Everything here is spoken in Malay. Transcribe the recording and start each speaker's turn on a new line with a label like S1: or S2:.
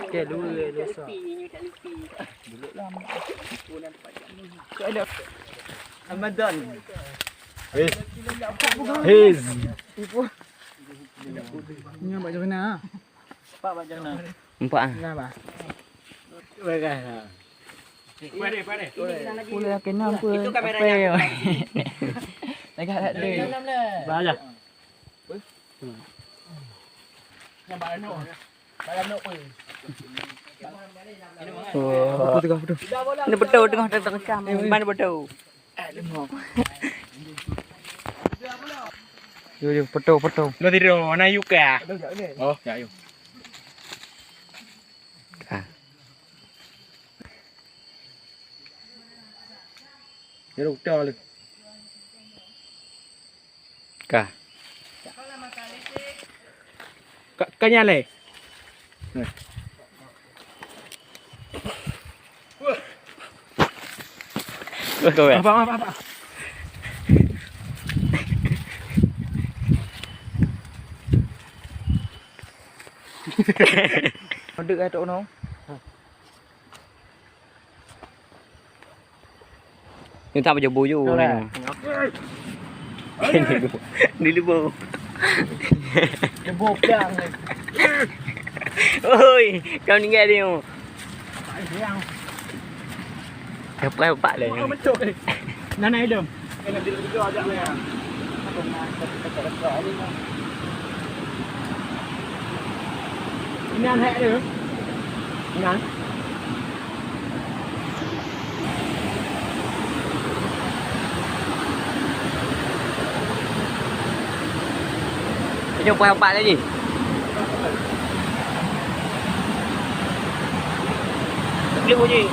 S1: Okey, dua dosa.
S2: Dulu lama.
S1: Ramadan.
S3: His.
S1: Ni apa je kena?
S2: Pak macam mana?
S3: Empat ah.
S1: Kenapa?
S2: Bagaimana?
S1: Boleh kena apa?
S2: Itu kameranya.
S1: Dekat tak ada.
S2: Baca.
S3: Oh.
S1: Betul.
S3: Ini betul tengah rekam. Mana betul?
S1: Yo, betul.
S2: Lo tidur mana yuk ya? Oh, ya yuk. Ya udah lu.
S3: Kah.
S2: Kanya le.
S3: Kau ya.
S2: Apa.
S1: Ada kat tok no.
S3: Ni tak macam boyo ni. Ni lupa.
S1: Debok dah.
S3: Oi, kau tinggal dia. Apa pak le.
S2: Betul. Nana idom. Kena tidur ajak le. Ini anak dia. Ini.
S3: Jumpa apa lagi? Dia bunyi.